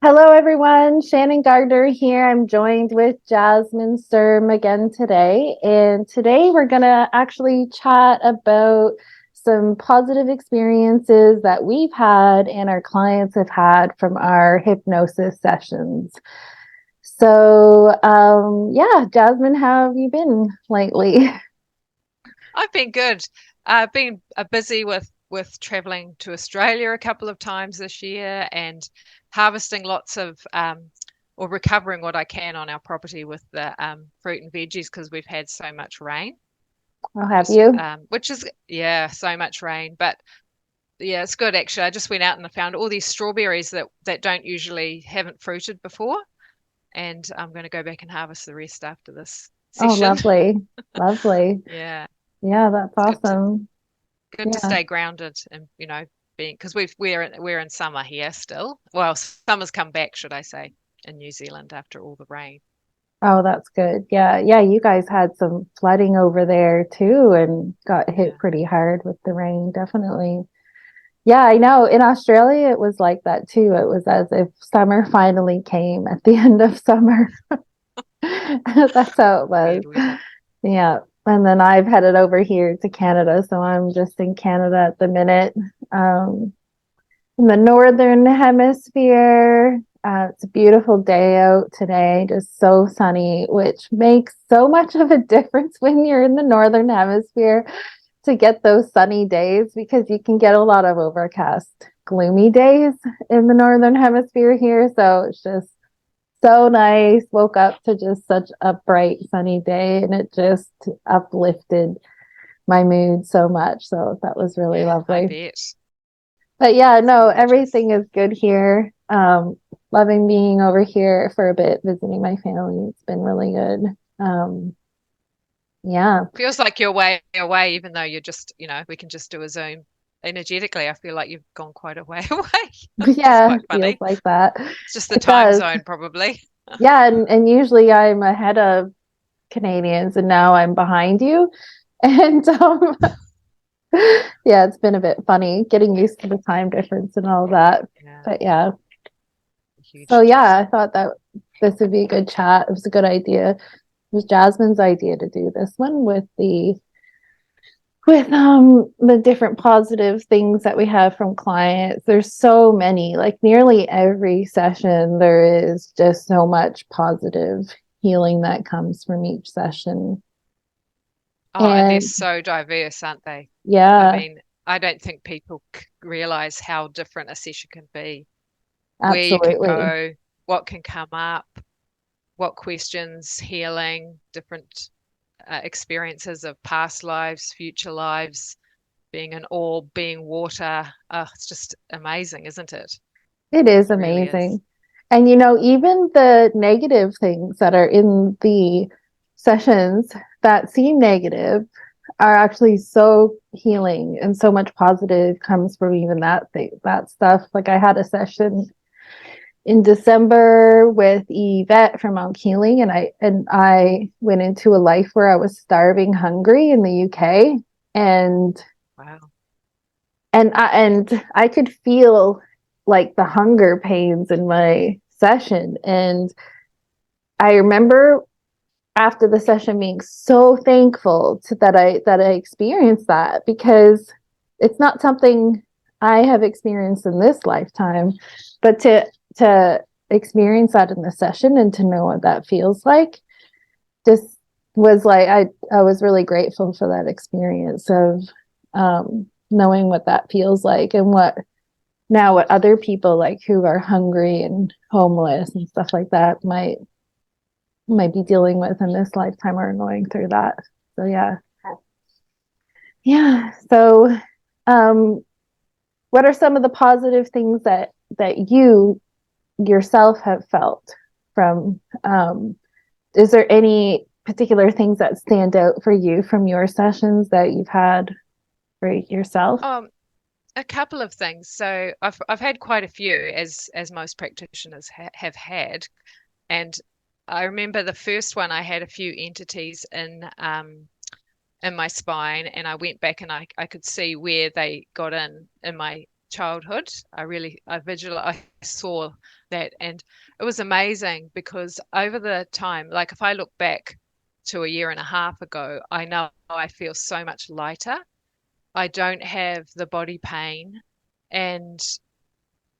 Hello, everyone. Shannon Gardner here. I'm joined with Jasmin Sturm again today. And today we're going to actually chat about some positive experiences that we've had and our clients have had from our hypnosis sessions. Yeah, Jasmin, how have you been lately? I've been good. I've been busy with traveling to Australia a couple of times this year and harvesting lots of or recovering what I can on our property with the fruit and veggies because we've had so much rain. How have Just you? which is yeah, so much rain. But yeah, it's good actually. I just went out and I found all these strawberries that don't usually haven't fruited before, and I'm going to go back and harvest the rest after this Oh, session. lovely. Lovely. Yeah, Yeah, that's it's awesome. good to Yeah. stay grounded and being because we're in summer here still. Well, summer's come back, should I say, in New Zealand after all the rain. Oh, that's good. Yeah. Yeah. You guys had some flooding over there too and got hit Yeah. pretty hard with the rain. Definitely. Yeah, I know. In Australia, it was like that too. It was as if summer finally came at the end of summer. That's how it was. Weird weather. Yeah. And then I've headed over here to Canada. So I'm just in Canada at the minute. Um, in the northern hemisphere. It's a beautiful day out today, just so sunny, which makes so much of a difference when you're in the northern hemisphere to get those sunny days because you can get a lot of overcast, gloomy days in the northern hemisphere here. So it's just so nice. Woke up to just such a bright, sunny day, and it just uplifted my mood so much. So that was really Yeah, I lovely. bet. But yeah, It's no, gorgeous. everything is good here. Loving being over here for a bit, visiting my family. It's been really good. Yeah. Feels like you're way away, even though you're just we can just do a Zoom. Energetically, I feel like you've gone quite a way away, which is Yeah, quite feels funny. like that. It's just the It time does. zone, probably. Yeah, and usually I'm ahead of Canadians and now I'm behind you. And yeah, it's been a bit funny getting used to the time difference and all that. Yeah, But yeah. So huge yeah, I adjustment. thought that this would be a good chat. It was a good idea. It was Jasmin's idea to do this one with the different positive things that we have from clients. There's so many, like nearly every session there is just so much positive healing that comes from each session. Oh, and they're And so diverse, aren't they? I yeah, mean, I don't think people realize how different a session can be, where you can absolutely. go, what can come up, what questions, healing, different experiences of past lives, future lives, being an orb, being water. It's just amazing, isn't it? It is It really is. amazing. And even the negative things that are in the sessions that seem negative are actually so healing, and so much positive comes from even that thing, that stuff. Like I had a session in December with Yvette from Mount Healing, and I went into a life where I was starving hungry in the UK, and Wow. I could feel like the hunger pains in my session. And I remember after the session being so thankful that I experienced that, because it's not something I have experienced in this lifetime, but to experience that in the session and to know what that feels like just was like I was really grateful for that experience of knowing what that feels like, and what other people like who are hungry and homeless and stuff like that might be dealing with in this lifetime or going through that. So yeah. Yeah. So um what are some of the positive things that you yourself have felt from is there any particular things that stand out for you from your sessions that you've had for yourself? Um, a couple of things. So I've had quite a few, as most practitioners have had, and I remember the first one I had a few entities in my spine, and I went back and I could see where they got in my childhood. I saw that, and it was amazing because over the time, like if I look back to a year and a half ago, I know I feel so much lighter. I don't have the body pain, and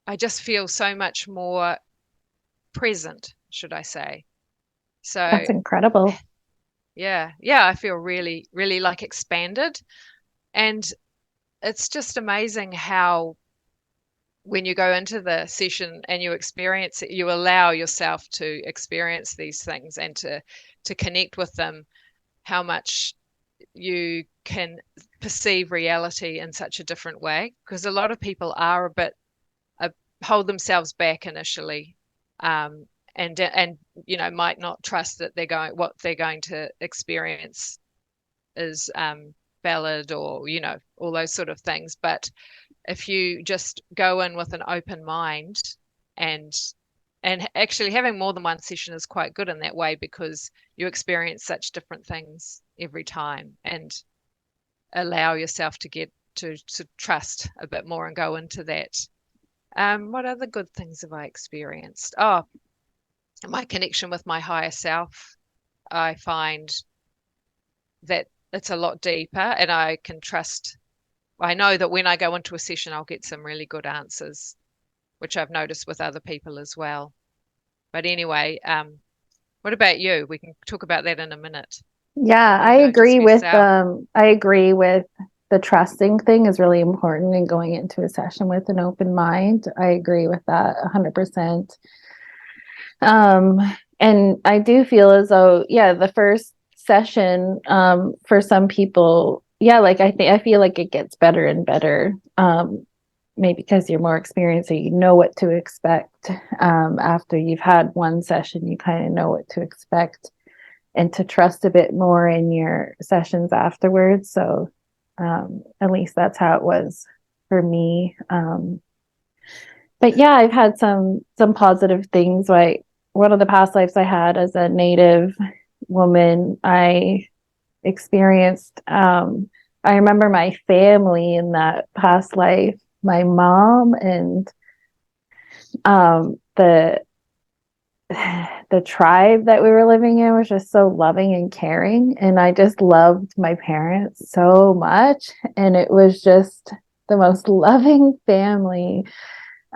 I just feel so much more present, should I say. So That's incredible. yeah, I feel really, really like expanded. And it's just amazing how when you go into the session and you experience it, you allow yourself to experience these things and to connect with them, how much you can perceive reality in such a different way. Because a lot of people are a bit uh, hold themselves back initially, um, and might not trust that what they're going to experience is valid, or all those sort of things. But if you just go in with an open mind, and actually having more than one session is quite good in that way, because you experience such different things every time, and allow yourself to get to trust a bit more and go into that. What other good things have I experienced? Oh, my connection with my higher self. I find that it's a lot deeper, and I can trust. I know that when I go into a session, I'll get some really good answers, which I've noticed with other people as well. But anyway, what about you? We can talk about that in a minute. Yeah, Have you noticed yourself? I agree with the trusting thing is really important in going into a session with an open mind. I agree with that 100%. Um, and I do feel as though, yeah, the first session, for some people, yeah, like I feel like it gets better and better. Maybe because you're more experienced, so you know what to expect. After you've had one session, you kind of know what to expect and to trust a bit more in your sessions afterwards. So, at least that's how it was for me. But yeah, I've had some positive things. Like one of the past lives I had as a Native woman, I experienced. I remember my family in that past life, my mom and the the tribe that we were living in was just so loving and caring, and I just loved my parents so much, and it was just the most loving family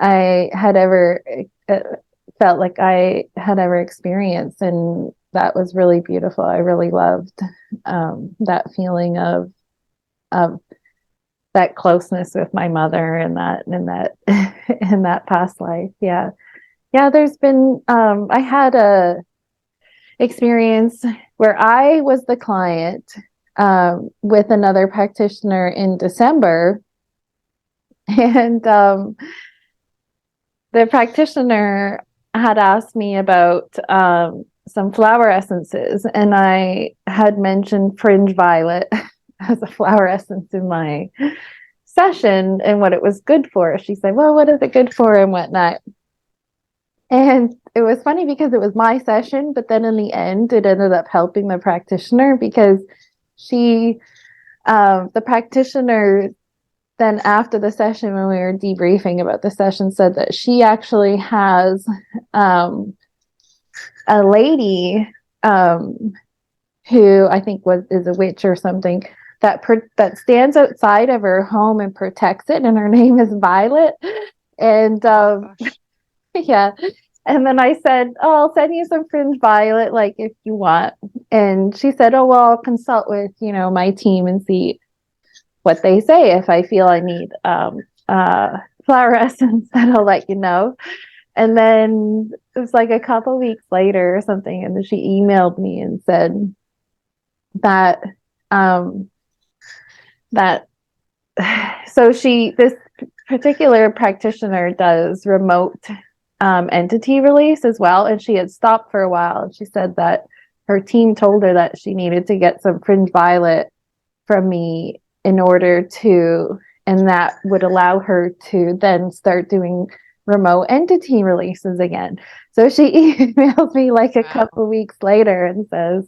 I had ever uh, felt like I had ever experienced, and that was really beautiful. I really loved that feeling of that closeness with my mother and that in that past life. Yeah. Yeah, there's been I had a experience where I was the client with another practitioner in December, and the practitioner had asked me about some flower essences, and I had mentioned fringe violet as a flower essence in my session and what it was good for. She said, "Well, what is it good for and whatnot?" And it was funny because it was my session, but then in the end, it ended up helping the practitioner because the practitioner, then after the session, when we were debriefing about the session, said that she actually has a lady who I think is a witch or something that stands outside of her home and protects it, and her name is Violet. And Oh gosh. yeah. And then I said, "Oh, I'll send you some fringe violet, like if you want." And she said, "Oh, well, I'll consult with, my team and see what they say. If I feel I need flower essence, then I'll let you know." And then it was like a couple weeks later or something, and she emailed me and said that um that so this particular practitioner does remote entity release as well, and she had stopped for a while, and she said that her team told her that she needed to get some fringe violet from me in order to, and that would allow her to then start doing remote entity releases again. So she emails me like a Wow. couple weeks later and says,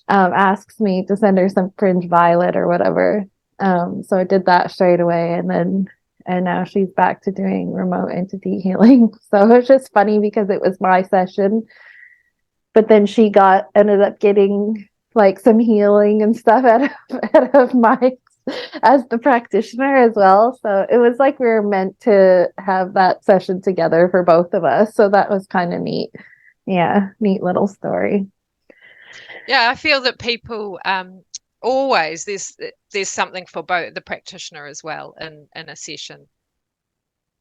asks me to send her some fringe violet or whatever. So I did that straight away, and then and now she's back to doing remote entity healing. So it was just funny because it was my session, but then she ended up getting like some healing and stuff out of my as the practitioner as well. So it was like we were meant to have that session together for both of us. So that was kind of neat. Yeah, neat little story. Yeah, I feel that people always there's something for both the practitioner as well in a session,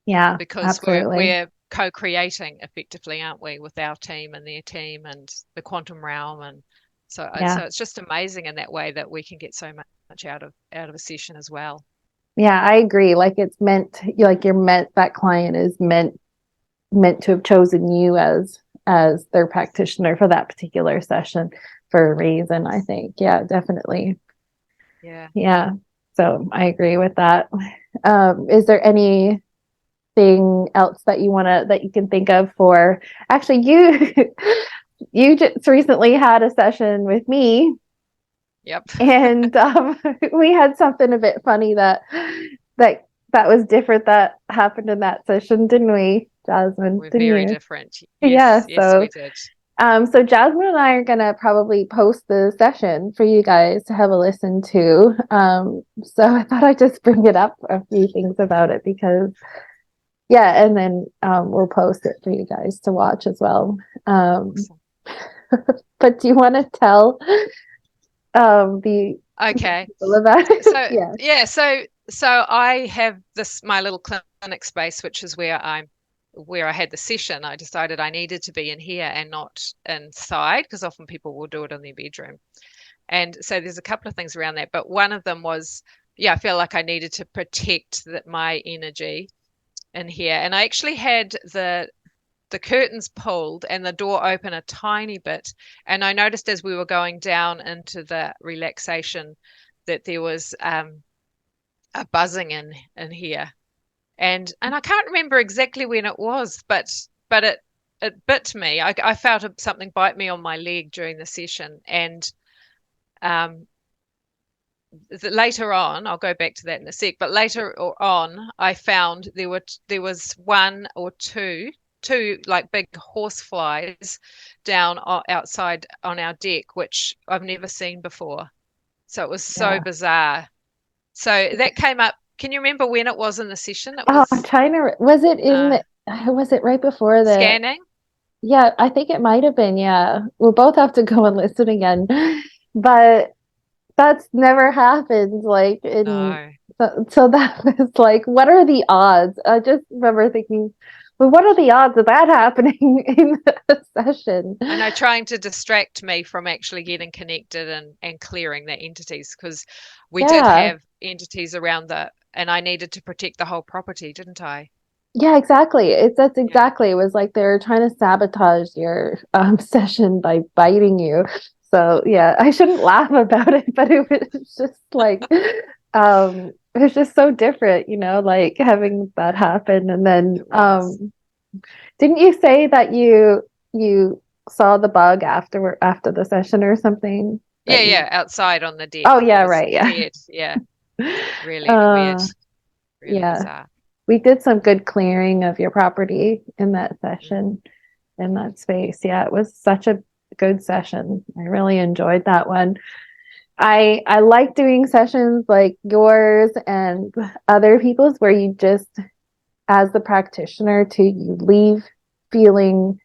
Yeah, because absolutely. we're co-creating effectively, aren't we, with our team and their team and the quantum realm, and so Yeah. it's just amazing in that way that we can get so much out of a session as well. Yeah, I agree. Like it's meant, like you're meant, that client is meant to have chosen you as their practitioner for that particular session for a reason, I think. Yeah, definitely. Yeah. Yeah. So I agree with that. Is there anything else that that you can think of for actually you you just recently had a session with me, Yep. and we had something a bit funny that that was different that happened in that session, didn't we, Jasmine? We're Didn't very you? different. Yeah. Yes, yes, So we did. so Jasmine and I are gonna probably post the session for you guys to have a listen to. So I thought I'd just bring it up a few things about it because yeah, and then we'll post it for you guys to watch as well. Awesome. But do you want to tell the Okay. people about it? So Yeah. yeah, so I have this my little clinic space, which is where I had the session. I decided I needed to be in here and not inside, because often people will do it in their bedroom. And so there's a couple of things around that, but one of them was, yeah, I feel like I needed to protect my energy in here. And I actually had the curtains pulled and the door open a tiny bit. And I noticed as we were going down into the relaxation that there was a buzzing in here. And I can't remember exactly when it was, but it bit me. I felt something bite me on my leg during the session. And um, later on, I'll go back to that in a sec, but later on, I found there was one or two like big horse flies down outside on our deck, which I've never seen before. So it was so Yeah. bizarre. So that came up. Can you remember when it was in the session? It Oh, I'm was trying to. Was it in uh, the? Was it right before the? scanning. Yeah, I think it might have been. Yeah, we'll both have to go and listen again. But that's never happened. Like in No. so that was like, what are the odds? I just remember thinking, well, what are the odds of that happening in the session? I know, trying to distract me from actually getting connected and clearing the entities, because we did Yeah. have entities around and I needed to protect the whole property, didn't I? Yeah, exactly. That's Yeah. exactly. It was like they're trying to sabotage your session by biting you. So yeah, I shouldn't laugh about it, but it was just like it was just so different, like having that happen. And then It was. didn't you say that you saw the bug after the session or something Yeah, that you yeah, outside on the deck. Oh It yeah, was right, yeah. weird. Yeah, really weird, Uh really yeah. bizarre. We did some good clearing of your property in that Mm. session, in that space. Yeah, it was such a good session. I really enjoyed that one. I like doing sessions like yours and other people's where you just, as the practitioner, you leave feeling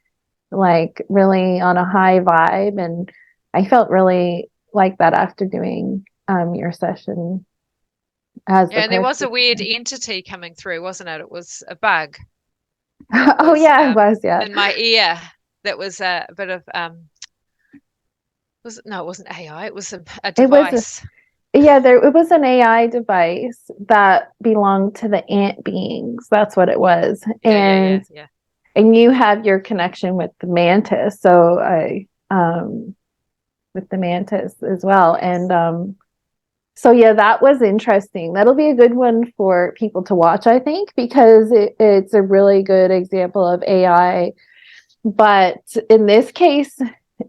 like really on a high vibe. And I felt really like that after doing your session as the Yeah, and there was a weird practitioner. entity coming through, wasn't it? It was a bug that Oh was yeah, it was, yeah. in my ear. That was a bit of was it? No, it wasn't AI. It was a It was device. Yeah, it was an AI device that belonged to the ant beings. That's what it was. Yeah, yeah, yeah, yeah. And you have your connection with the mantis. So I with the mantis as well. Yes. And so yeah, that was interesting. That'll be a good one for people to watch, I think, because it's a really good example of AI. But in this case,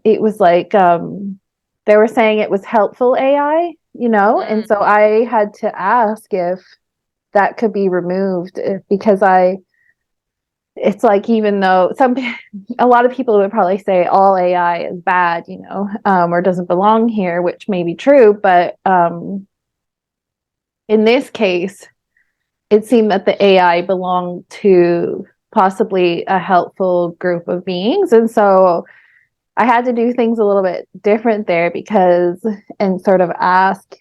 it was like they were saying it was helpful AI, and Mm, so I had to ask if that could be removed, because it's like, even though a lot of people would probably say all AI is bad, or doesn't belong here, which may be true, but in this case, it seemed that the AI belonged to possibly a helpful group of beings. And so I had to do things a little bit different there, and sort of ask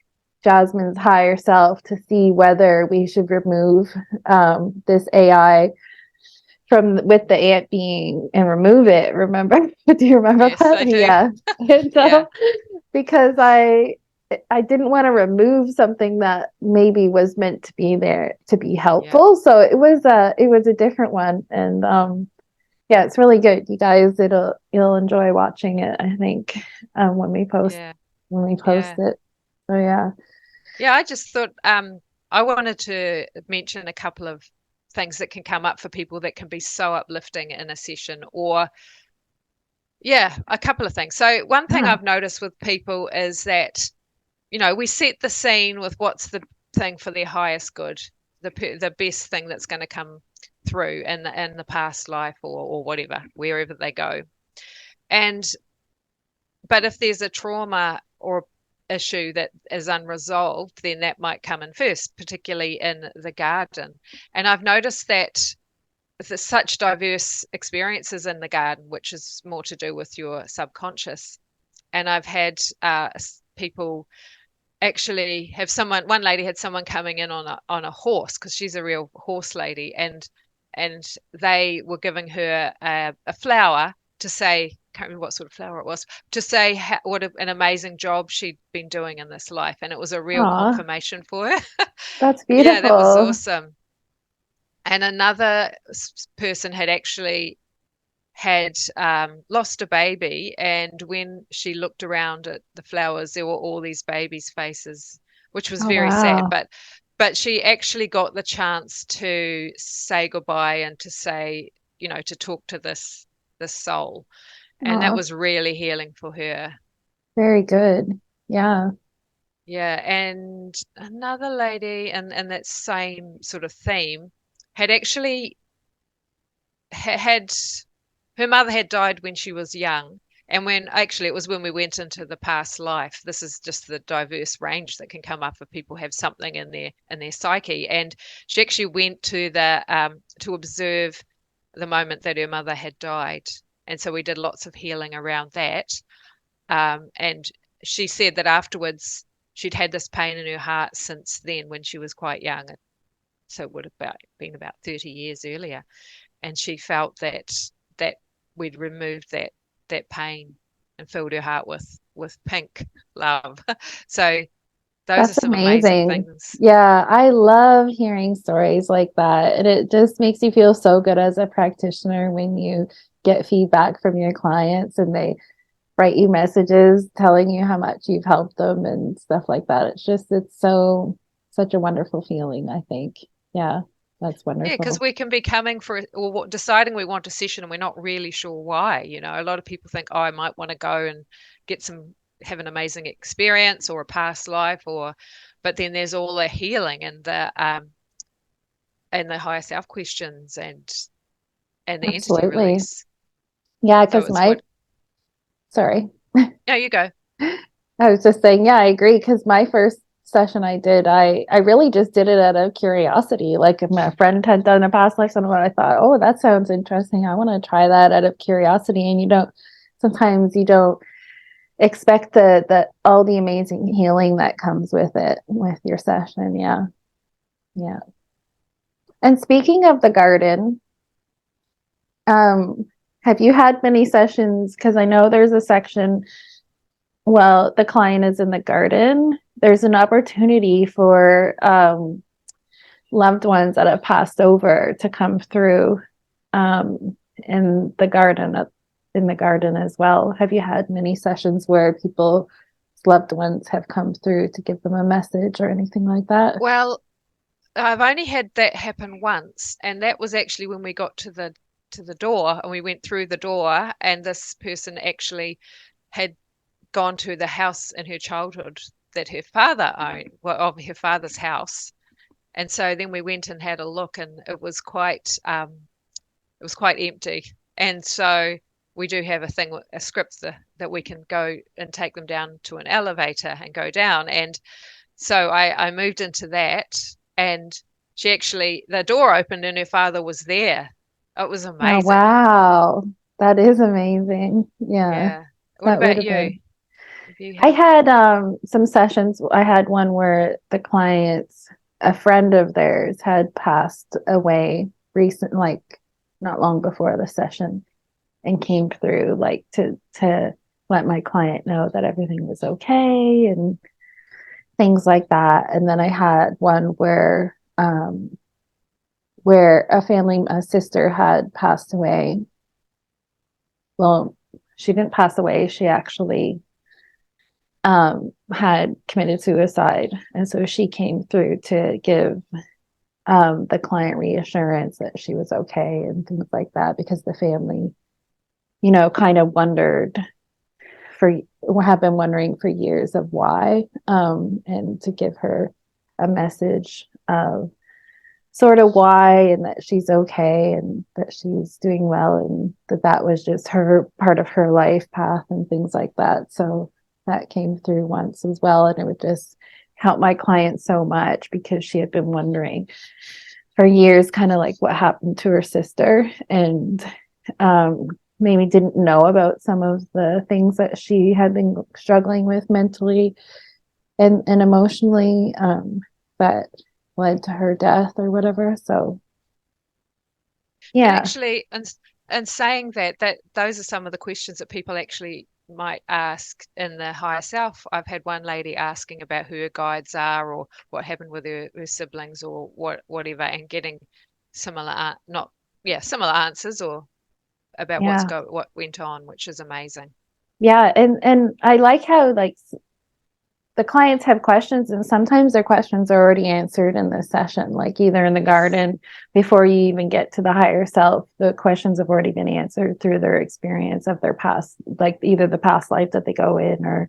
Jasmin's higher self to see whether we should remove this AI from with the ant being and remove it. Remember? Do you remember Yes, that? I do. Yeah. And Yeah, so, because I didn't want to remove something that maybe was meant to be there to be yeah, helpful. So it was a different one. And yeah, it's really good. You guys, you'll enjoy watching it, I think, when we post yeah, yeah. it. So yeah. Yeah, I just thought I wanted to mention a couple of things that can come up for people that can be so uplifting in a session, or yeah, a couple of things. So one thing Yeah. I've noticed with people is that, we set the scene with what's the thing for their highest good, the best thing that's going to come through in the past life, or whatever, wherever they go. And but if there's a trauma or issue that is unresolved, then that might come in first, particularly in the garden. And I've noticed that there's such diverse experiences in the garden, which is more to do with your subconscious. And I've had people actually have one lady had someone coming in on a horse, because she's a real horse lady, and they were giving her a flower to say, can't remember what sort of flower it was, to say what an amazing job she'd been doing in this life, and it was a real Aw, confirmation for her. that's Yeah, that was beautiful. awesome. And another person had actually had lost a baby, and when she looked around at the flowers, there were all these babies' faces, which was Oh very sad. wow. But she actually got the chance to say goodbye and to say, to talk to this soul, and that Oh, was really healing for her. very good. Yeah. Yeah, and another lady in that same sort of theme had actually had her mother had died when she was young. And when actually it was when we went into the past life. This is just the diverse range that can come up if people have something in their psyche. And she actually went to observe the moment that her mother had died. And so we did lots of healing around that. And she said that afterwards she'd had this pain in her heart since then when she was quite young. So it would have been about 30 years earlier, and she felt that we'd removed that pain and filled her heart with pink love. So those are That's some amazing amazing. things. Yeah, I love hearing stories like that. And it just makes you feel so good as a practitioner when you get feedback from your clients and they write you messages telling you how much you've helped them and stuff like that. It's such a wonderful feeling, I think. Yeah, that's Yeah, because wonderful. we can be coming for or deciding we want a session and we're not really sure why. A lot of people think, oh, I might want to go and have an amazing experience or a past life, but then there's all the healing and the higher self questions and the entity Absolutely. release. Yeah, So because it's what, sorry. yeah, you go. I was just saying, yeah, I agree. Because my first session I did, I really just did it out of curiosity. Like if my friend had done a past life somewhere, I thought, oh, that sounds interesting. I want to try that out of curiosity. And sometimes you don't expect the all the amazing healing that comes with it with your session. Yeah, yeah. And speaking of the garden, um, have you had many sessions? Because I know there's a section. Well, the client is in the garden. There's an opportunity for loved ones that have passed over to come through um, in the garden as well. Have you had many sessions where people's loved ones have come through to give them a message or anything like that? Well, I've only had that happen once, and that was actually when we got to the door and we went through the door, and this person actually had gone to the house in her childhood that her father owned, well, of her father's house, And so then we went and had a look, and it was quite empty. And so we do have a script that we can go and take them down to an elevator and go down. And so I moved into that, and the door opened and her father was there. It was Oh, amazing. wow. That is amazing. Yeah, Yeah. What that would about have you? been. Have you I had? had some sessions. I had one where the clients, a friend of theirs, had passed away recent, like not long before the session, and came through like to let my client know that everything was okay and things like that. And then I had one where a sister had passed away. Well, she didn't pass away. She actually had committed suicide. And so she came through to give the client reassurance that she was okay and things like that, because the family, kind of wondered for have been wondering for years of why, and to give her a message of sort of why, and that she's okay and that she's doing well, and that was just her part of her life path and things like that. So that came through once as well, and it would just help my client so much, because she had been wondering for years kind of like what happened to her sister, and maybe didn't know about some of the things that she had been struggling with mentally and emotionally, that led to her death or whatever. So And yeah. actually, and saying that those are some of the questions that people actually might ask in the higher self. I've had one lady asking about who her guides are, or what happened with her siblings, or whatever, and getting not similar answers, or about Yeah. what went on, which is amazing. Yeah. And I like how like the clients have questions, and sometimes their questions are already answered in this session, like either in the Yes. garden before you even get to the higher self. The questions have already been answered through their experience of their past, like either the past life that they go in, or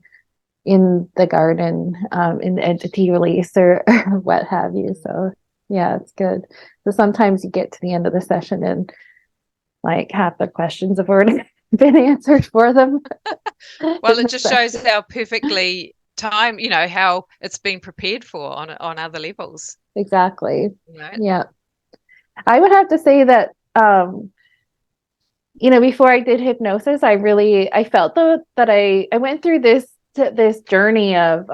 in the garden, in the entity release, or what have you. So yeah, it's good. So sometimes you get to the end of the session and like half the questions have already been answered for them Well, in it the just shows session. how perfectly how it's been prepared for on other levels. Exactly. You know, Yeah. I would have to say that, before I did hypnosis, I felt though that I went through this journey of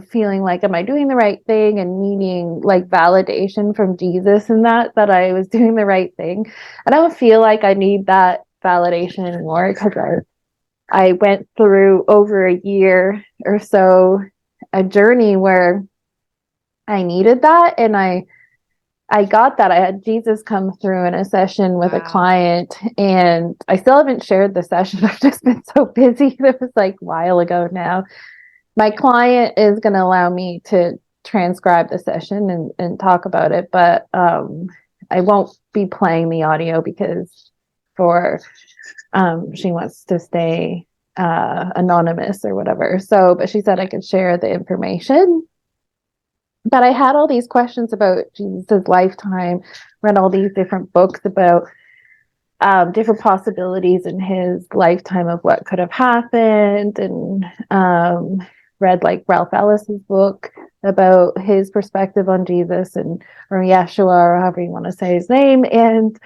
feeling like, am I doing the right thing, and needing like validation from Jesus, and that I was doing the right thing. I don't feel like I need that validation anymore, because I went through over a year or so a journey where I needed that, and I got that. I had Jesus come through in a session with a wow. client, and I still haven't shared the session. I've just been so busy. It was like a while ago now. My client is going to allow me to transcribe the session and talk about it, but I won't be playing the audio, because for she wants to stay anonymous or whatever. So, but she said I could share the information. But I had all these questions about Jesus' lifetime, read all these different books about different possibilities in his lifetime of what could have happened, and read like Ralph Ellis's book about his perspective on Jesus, and or Yeshua, or however you want to say his name. And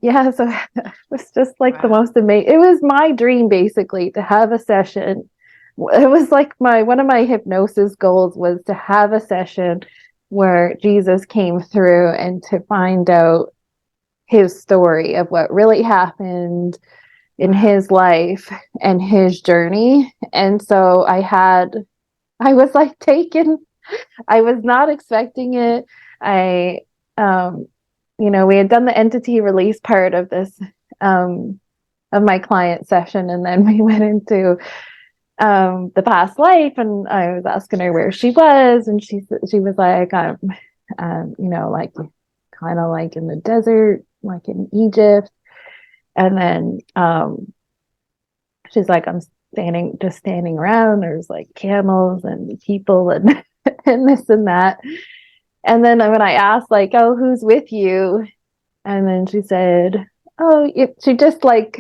yeah, so it was just like the Wow. most amazing. It was my dream basically to have a session. It was like one of my hypnosis goals was to have a session where Jesus came through, and to find out his story of what really happened in Wow. his life and his journey. And so I was like taken, I was not expecting it. I, um, we had done the entity release part of this, of my client session. And then we went into, the past life, and I was asking her where she was. And she was like, like kind of like in the desert, like in Egypt. And then she's like, I'm standing around. There's like camels and people, and and this and that. And then when I asked, like, oh, who's with you? And then she said, oh, she just like,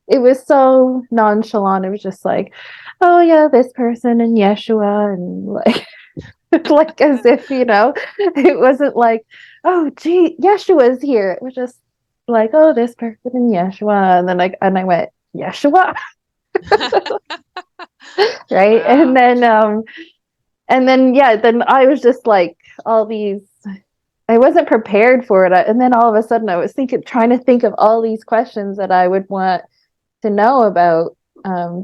it was so nonchalant. It was just like, oh, yeah, this person and Yeshua. And like, like as if, it wasn't like, oh, gee, Yeshua's here. It was just like, oh, this person and Yeshua. And then I went, Yeshua? Right. Wow. And then, yeah, then I was just like, all these, I wasn't prepared for it. And then all of a sudden I was trying to think of all these questions that I would want to know about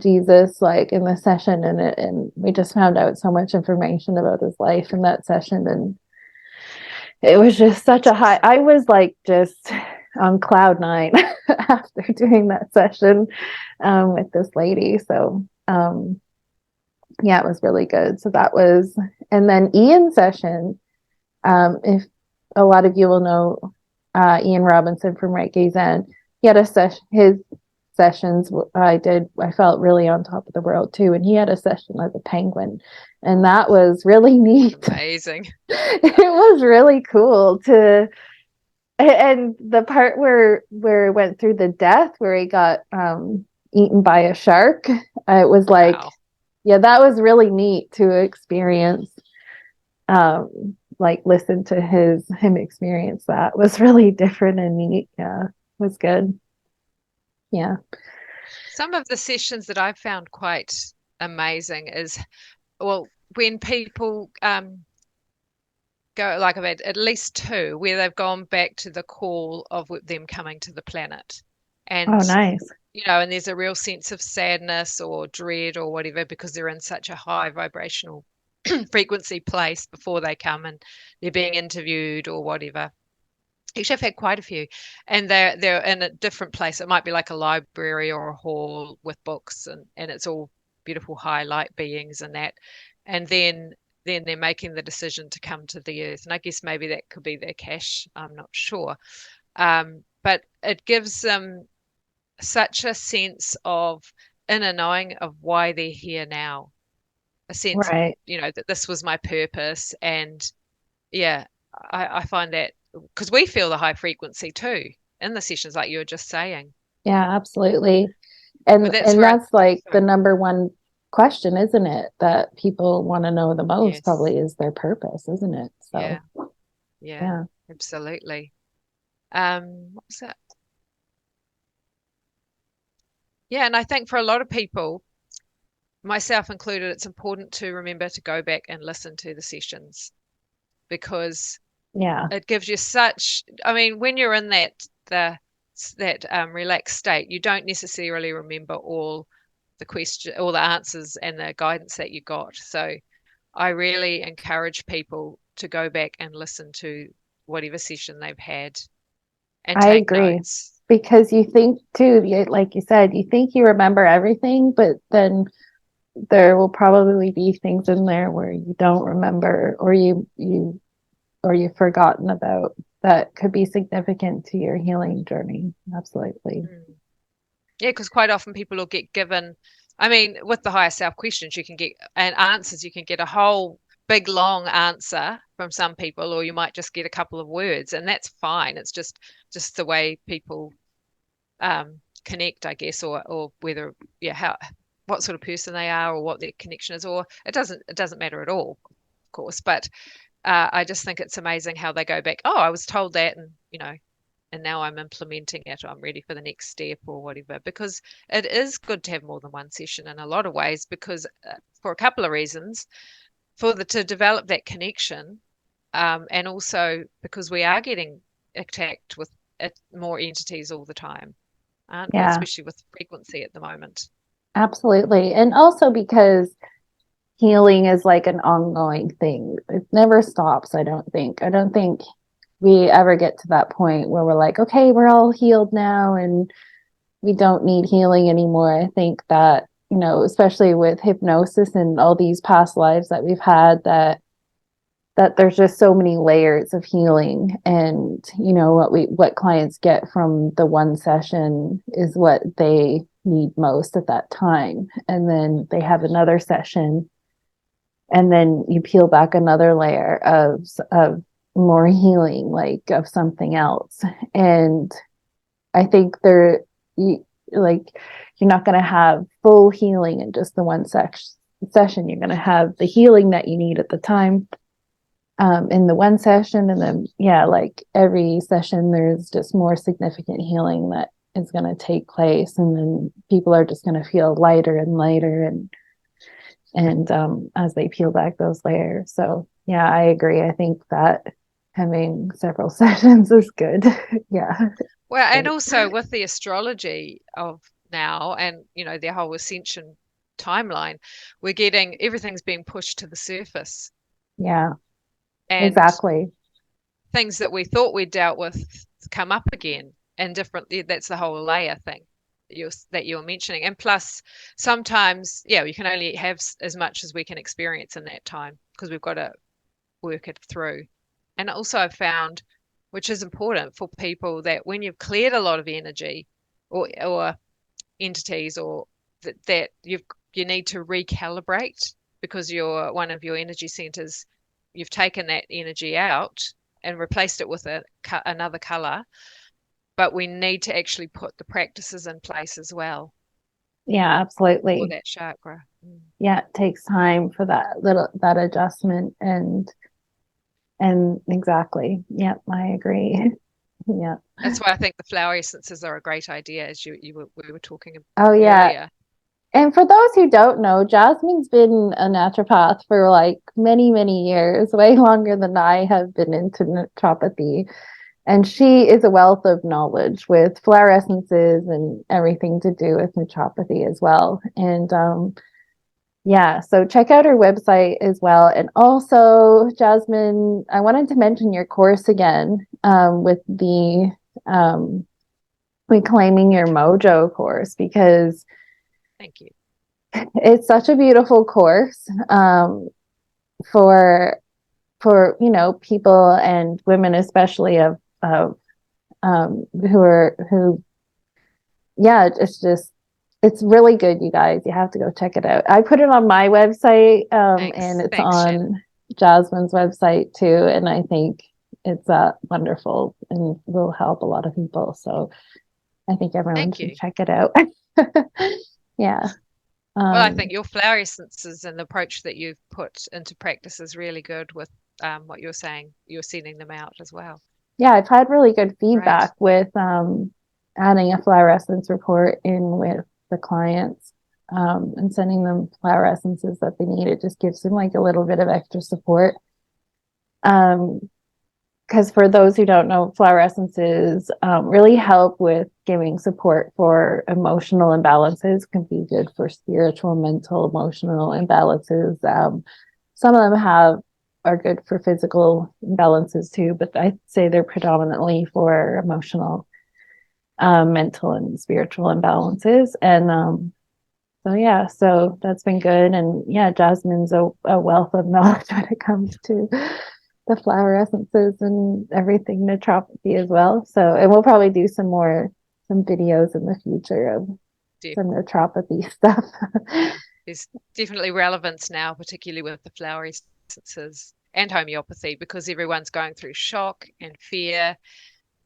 Jesus, like in the session. And we just found out so much information about his life in that session. And it was just such a high, I was like just on cloud nine after doing that session with this lady. So, yeah, it was really good. So that was, and then Ian's session, if a lot of you will know Ian Robinson from Right Gaze Zen, he had a session, his sessions I felt really on top of the world too. And he had a session as a penguin. And that was really neat. Amazing. It was really cool and the part where it went through the death, where he got eaten by a shark, it was like, Wow. yeah, that was really neat to experience. Like listen to him experience that was really different and neat. Yeah, it was good. Yeah. Some of the sessions that I've found quite amazing is, well, when people go, like I've had at least two where they've gone back to the call of them coming to the planet. Oh, And, nice. and there's a real sense of sadness or dread or whatever because they're in such a high vibrational frequency place before they come and they're being interviewed or whatever. Actually, I've had quite a few, and they're in a different place. It might be like a library or a hall with books, and it's all beautiful highlight beings and that. And then they're making the decision to come to the earth. And I guess maybe that could be their cash. I'm not sure. But it gives them such a sense of inner knowing of why they're here now. A sense, Right. that this was my purpose. And yeah, I find that because we feel the high frequency too in the sessions, like you were just saying. Yeah, absolutely. But And that's and where I that's like sorry. the number one question, isn't it? That people want to know the most Yes. probably is their purpose, isn't it? Yeah. So, Yeah. yeah. Absolutely. What was that? Yeah, and I think for a lot of people, myself included, it's important to remember to go back and listen to the sessions because Yeah. it gives you such, I mean, when you're in that relaxed state, you don't necessarily remember all the answers and the guidance that you got. So I really encourage people to go back and listen to whatever session they've had and I take agree. notes. Because you think too, like you said, you think you remember everything, but then there will probably be things in there where you don't remember, or you've forgotten about, that could be significant to your healing journey. Absolutely. Mm. Yeah, because quite often people will get given, I mean, with the higher self questions, you can get and answers, you can get a whole big long answer from some people, or you might just get a couple of words, and that's fine. It's just the way people connect, I guess, or whether how what sort of person they are or what their connection is, or it doesn't matter at all, of course. But I just think it's amazing how they go back. Oh, I was told that, and now I'm implementing it, or I'm ready for the next step or whatever. Because it is good to have more than one session in a lot of ways, because for a couple of reasons, to develop that connection, and also because we are getting attacked with more entities all the time, aren't we? Yeah, Especially with frequency at the moment. absolutely. And also because healing is like an ongoing thing. It never stops, I don't think. I don't think we ever get to that point where we're like, okay, we're all healed now and we don't need healing anymore. I think that, especially with hypnosis and all these past lives that we've had, that there's just so many layers of healing. And what clients get from the one session is what they need most at that time, and then they have another session and then you peel back another layer of more healing, like of something else. And I think you, like you're not going to have full healing in just the one session. You're going to have the healing that you need at the time, in the one session, and then like every session there's just more significant healing that is going to take place, and then people are just going to feel lighter and lighter, and as they peel back those layers. So yeah, I agree. I think that having several sessions is good. Yeah. Well, and Great. also with the astrology of now and, their whole ascension timeline, we're getting everything's being pushed to the surface. Yeah, And exactly. things that we thought we'd dealt with come up again and differently. That's the whole layer thing that you're mentioning. And plus, sometimes, we can only have as much as we can experience in that time because we've got to work it through. And also, I've found, which is important for people, that when you've cleared a lot of energy or entities, or that you need to recalibrate because one of your energy centers, you've taken that energy out and replaced it with another color. But we need to actually put the practices in place as well Yeah, for absolutely. that chakra. Yeah, it takes time for that adjustment, and exactly. Yep, I agree. Yeah. That's why I think the flower essences are a great idea, as we were talking Oh yeah. earlier. And for those who don't know, Jasmin's been a naturopath for like many, many years, way longer than I have been into naturopathy. And she is a wealth of knowledge with flower essences and everything to do with naturopathy as well. And yeah, so check out her website as well. And also, Jasmin, I wanted to mention your course again, with the um, Reclaiming Your Mojo course, because Thank you. it's such a beautiful course, for people and women especially of who yeah, it's really good, you guys. You have to go check it out. I put it on my website, and it's Thanks, Shannon. on Jasmin's website too, and I think it's wonderful and will help a lot of people. So I think everyone Thank should you. check it out. Yeah. Well, I um think your flower essences and the approach that you've put into practice is really good with what you're saying. You're sending them out as well. yeah, I've had really good Great. feedback with adding a flower essence report in with the clients, and sending them flower essences that they need. It just gives them like a little bit of extra support. Um, because for those who don't know, flower essences really help with giving support for emotional imbalances. Can be good for spiritual, mental, emotional imbalances. Some of them are good for physical imbalances too, but I'd say they're predominantly for emotional, mental, and spiritual imbalances. And so yeah, so that's been good. And yeah, Jasmin's a wealth of knowledge when it comes to the flower essences and everything naturopathy as well. So, and we'll probably do some videos in the future of some naturopathy stuff. There's definitely relevance now, particularly with the flower essences and homeopathy, because everyone's going through shock and fear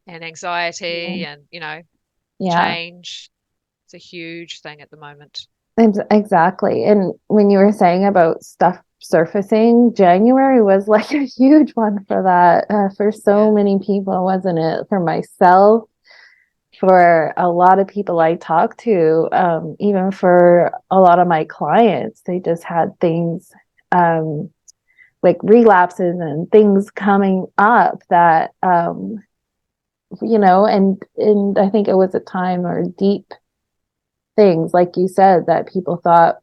and Yeah. anxiety and, Yeah, change. It's a huge thing at the moment. exactly. And when you were saying about stuff surfacing, January was like a huge one for that, for so Yeah. many people, wasn't it? For myself, for a lot of people I talk to, even for a lot of my clients, they just had things, um, like relapses and things coming up that, and I think it was a time or deep things, like you said, that people thought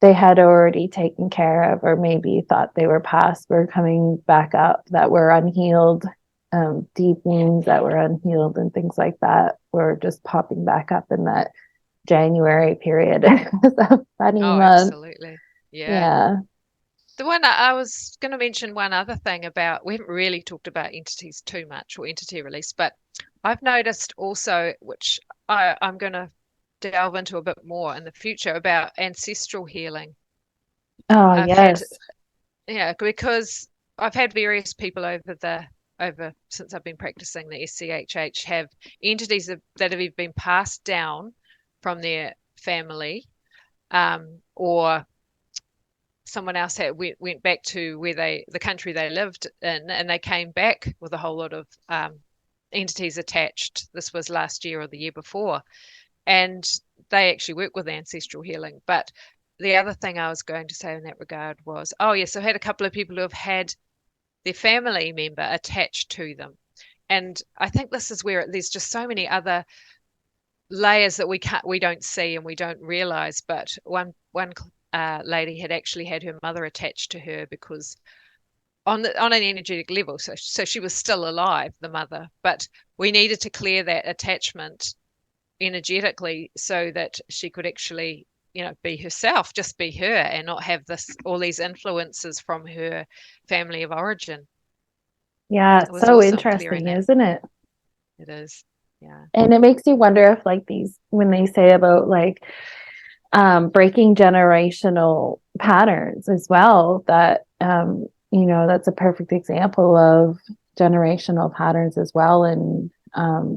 they had already taken care of, or maybe thought they were past, were coming back up, that were unhealed, deep wounds that were unhealed, and things like that were just popping back up in that January period. It was a funny Oh, month. absolutely. Yeah. Yeah. The one I was going to mention one other thing about, we haven't really talked about entities too much or entity release, but I've noticed also, which I'm going to delve into a bit more in the future, about ancestral healing. Oh, I've had yes. Yeah, because I've had various people over since I've been practicing the SCHH have entities that have been passed down from their family, or someone else went back to the country they lived in, and they came back with a whole lot of entities attached. This was last year or the year before, and they actually work with ancestral healing. But the other thing I was going to say in that regard was, oh yes, I've had a couple of people who have had their family member attached to them. And I think this is where there's just so many other layers that we don't see and we don't realize. But one lady had actually had her mother attached to her because on an energetic level, so she was still alive, the mother, but we needed to clear that attachment energetically so that she could actually be herself, just be her, and not have all these influences from her family of origin. Yeah, It it's was so awesome clearing interesting, that. isn't it? It is. Yeah. And it makes you wonder if like these, when they say about like breaking generational patterns as well, that that's a perfect example of generational patterns as well, and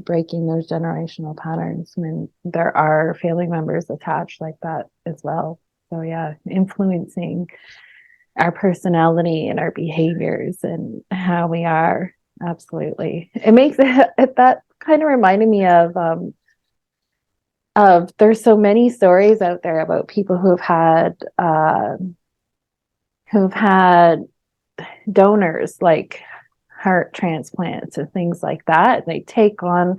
breaking those generational patterns when there are family members attached like that as well. So yeah, influencing our personality and our behaviors and how we are. Absolutely. It makes it that kind of reminded me of there's so many stories out there about people who've had donors like heart transplants and things like that. They take on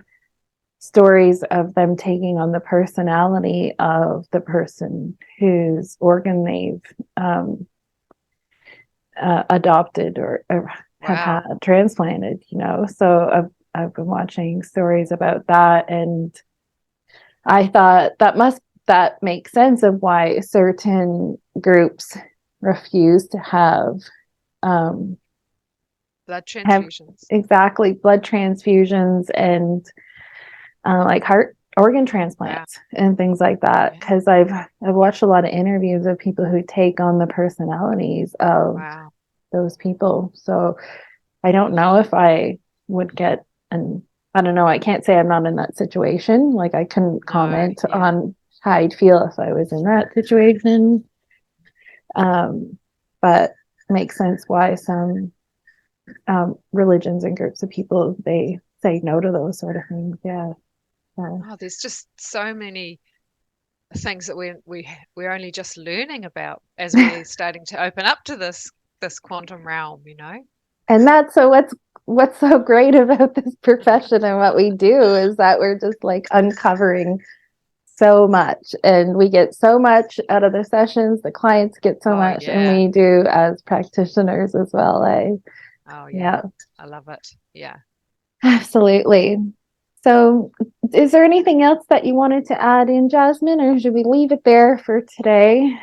stories of them taking on the personality of the person whose organ they've adopted or have had Wow. transplanted. So I've been watching stories about that, and I thought that makes sense of why certain groups refuse to um, Blood have transfusions. exactly blood transfusions and like heart organ Wow. transplants and things like that. Yeah. Because I've watched a lot of interviews of people who take on the personalities of Wow. those people. So I don't know if I would get an I don't know. I can't say I'm not in that situation. Like I couldn't No. comment Yeah. on how I'd feel if I was in that situation. Um, but it makes sense why some religions and groups of people they say no to those sort of things. Yeah. Oh, there's just so many things that we're only just learning about as we're starting to open up to this quantum realm, you know? And that's so what's so great about this profession and what we do is that we're just like uncovering so much and we get so much out of the sessions, the clients get so Oh much, and yeah. we do as practitioners as well. Oh yeah. Yeah, I love it. Yeah. absolutely. So is there anything else that you wanted to add in, Jasmin, or should we leave it there for today?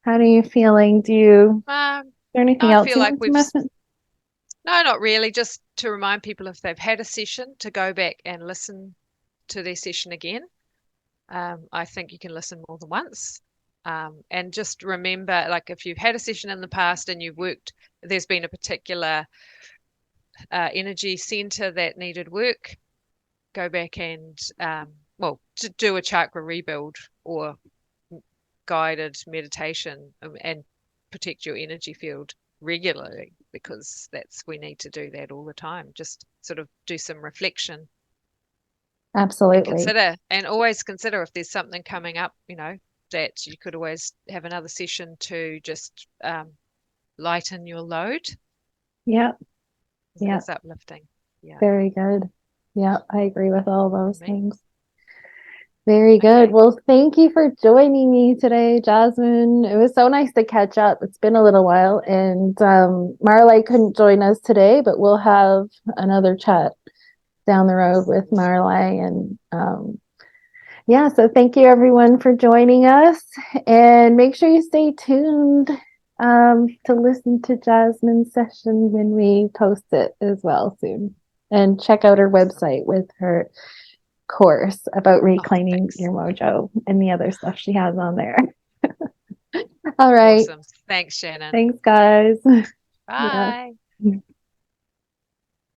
How are you feeling? Um, Is there no, anything I else feel you like want to mention? no, not really. Just to remind people if they've had a session to go back and listen to their session again. I think you can listen more than once. And just remember, like if you've had a session in the past and you've worked, there's been a particular energy center that needed work, go back and, well, to do a chakra rebuild or guided meditation, and protect your energy field regularly because we need to do that all the time. Just sort of do some reflection and Absolutely. consider, and always consider if there's something coming up, that you could always have another session to just lighten your load. Yeah. It Yeah. is uplifting. Yeah. Very good. Yeah, I agree with all For those me. things. Very good. Okay. Well, thank you for joining me today, Jasmin. It was so nice to catch up. It's been a little while, and Marley couldn't join us today, but we'll have another chat down the road with Marley. And yeah, so thank you everyone for joining us, and make sure you stay tuned to listen to Jasmin's session when we post it as well soon. And check out her website with her course about Oh, reclaiming thanks. your mojo and the other stuff she has on there. All right. Awesome. Thanks, Shannon. Thanks, guys. Yeah. Bye.